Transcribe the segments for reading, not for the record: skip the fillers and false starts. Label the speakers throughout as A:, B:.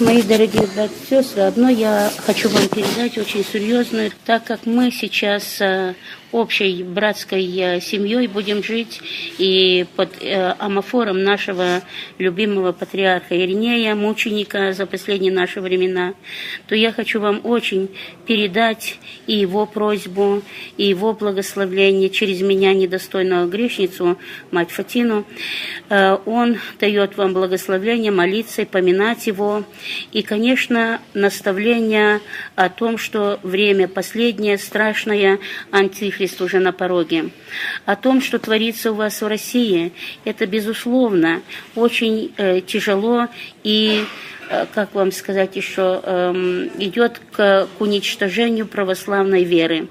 A: Мои дорогие братья и сестры, одно я хочу вам передать очень серьезную, так как мы сейчас общей братской семьей будем жить и под амофором нашего любимого патриарха Иринея, мученика за последние наши времена, то я хочу вам очень передать и его просьбу, и его благословление через меня, недостойную грешницу, мать Фатину. Он дает вам благословение, молиться и поминать его. И, конечно, наставление о том, что время последнее, страшное, антихрист уже на пороге. О том, что творится у вас в России, это, безусловно, очень тяжело и, как вам сказать еще, идет к уничтожению православной веры.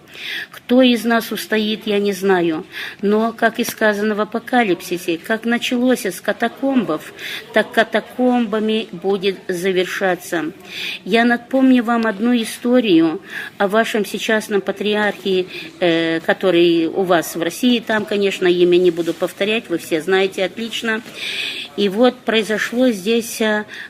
A: Кто из нас устоит, я не знаю. Но, как и сказано в Апокалипсисе, как началось с катакомбов, так катакомбами будет завершаться. Я напомню вам одну историю о вашем сейчасном патриархе, который у вас в России. Там, конечно, имя не буду повторять, вы все знаете отлично. И вот произошло здесь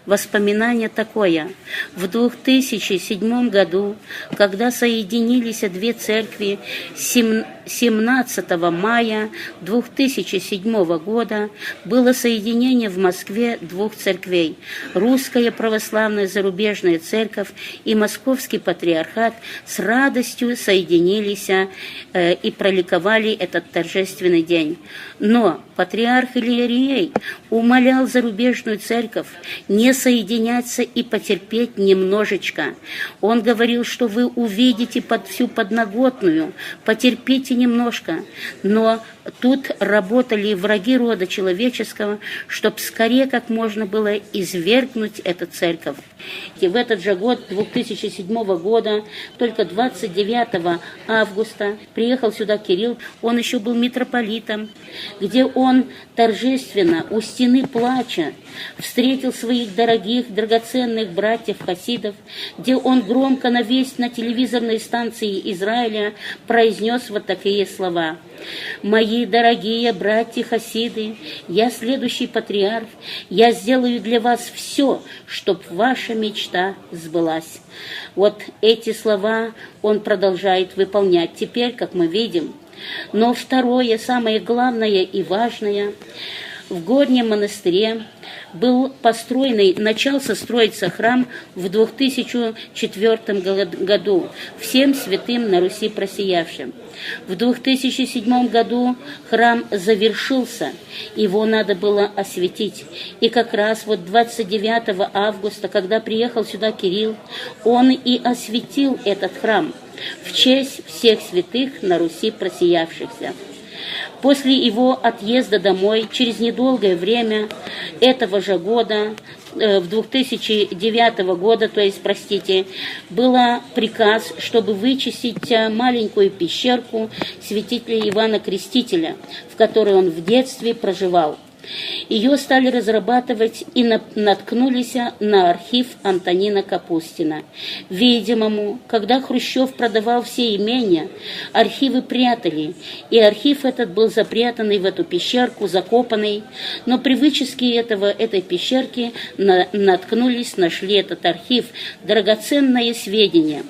A: воспоминание такое. В 2007 году, когда соединились две церкви, 17 мая 2007 года было соединение в Москве двух церквей. Русская православная зарубежная церковь и Московский патриархат с радостью соединились и проликовали этот торжественный день. Но патриарх Иларий умолял зарубежную церковь не соединяться и потерпеть немножечко. Он говорил, что вы увидите под всю подноготную, потерпите немножко. Но тут работали враги рода человеческого, чтобы скорее как можно было извергнуть эту церковь. И в этот же год, 2007 года, только 29 августа, приехал сюда Кирилл, он еще был митрополитом, где он торжественно у стены плача встретил своих дорогих, драгоценных братьев-хасидов, где он громко на телевизорной станции Израиля произнес вот такие слова. «Мои дорогие братья-хасиды, я следующий патриарх, я сделаю для вас все, чтобы ваша мечта сбылась». Вот эти слова он продолжает выполнять теперь, как мы видим. Но второе, самое главное и важное, в Горнем монастыре начался строиться храм в 2004 году, всем святым на Руси просиявшим. В 2007 году храм завершился, его надо было осветить. И как раз вот 29 августа, когда приехал сюда Кирилл, он и осветил этот храм в честь всех святых на Руси просиявшихся. После его отъезда домой, через недолгое время этого же года, в 2009 года, был приказ, чтобы вычистить маленькую пещерку святителя Ивана Крестителя, в которой он в детстве проживал. Ее стали разрабатывать и наткнулись на архив Антонина Капустина. Видимому, когда Хрущев продавал все имения, архивы прятали, и архив этот был запрятанный в эту пещерку, закопанный, но при вычистке этой пещерки нашли этот архив, драгоценные сведения.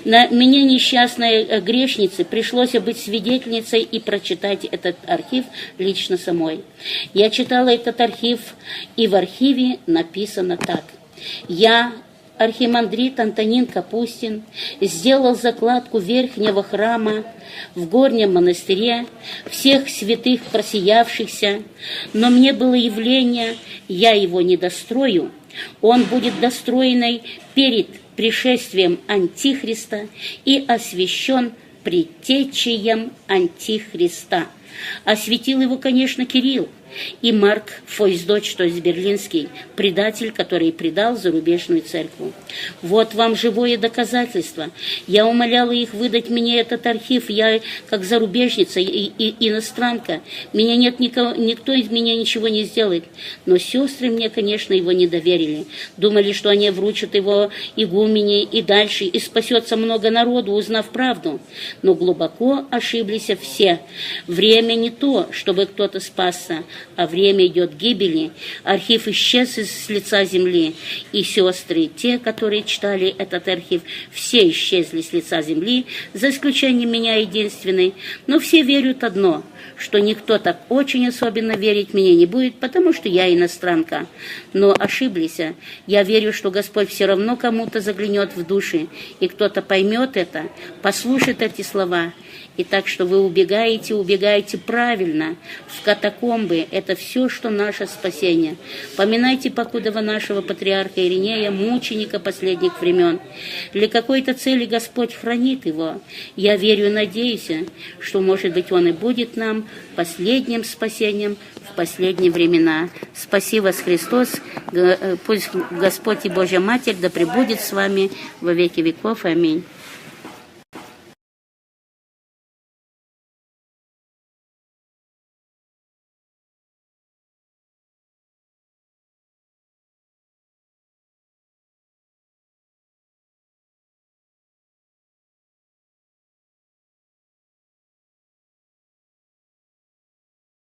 A: На меня, несчастной грешнице, пришлось быть свидетельницей и прочитать этот архив лично самой. Я читала этот архив, и в архиве написано так. Я, архимандрит Антонин Капустин, сделал закладку верхнего храма в Горнем монастыре, всех святых просиявшихся, но мне было явление, я его не дострою, он будет достроенный перед пришествием Антихриста и освящен предтечием Антихриста. Осветил его, конечно, Кирилл и Марк Фойсдойч, то есть берлинский предатель, который предал зарубежную церковь. Вот вам живое доказательство. Я умоляла их выдать мне этот архив. Я, как зарубежница и иностранка, никто из меня ничего не сделает. Но сестры мне, конечно, его не доверили. Думали, что они вручат его игумене и дальше, и спасется много народу, узнав правду. Но глубоко ошиблись все. Время время не то, чтобы кто-то спасся, а время идет гибели. Архив исчез с лица земли, и сестры, те, которые читали этот архив, все исчезли с лица земли, за исключением меня единственной. Но все верят одно, что никто так очень особенно верить мне не будет, потому что я иностранка. Но ошиблись. Я верю, что Господь все равно кому-то заглянет в души, и кто-то поймет это, послушает эти слова. И так что вы убегаете правильно в катакомбы. Это все, что наше спасение. Поминайте покудова нашего патриарха Иринея, мученика последних времен. Для какой-то цели Господь хранит его. Я верю и надеюсь, что, может быть, он и будет нам последним спасением в последние времена. Спаси вас, Христос. Пусть Господь и Божья Матерь да пребудет с вами во веки веков. Аминь.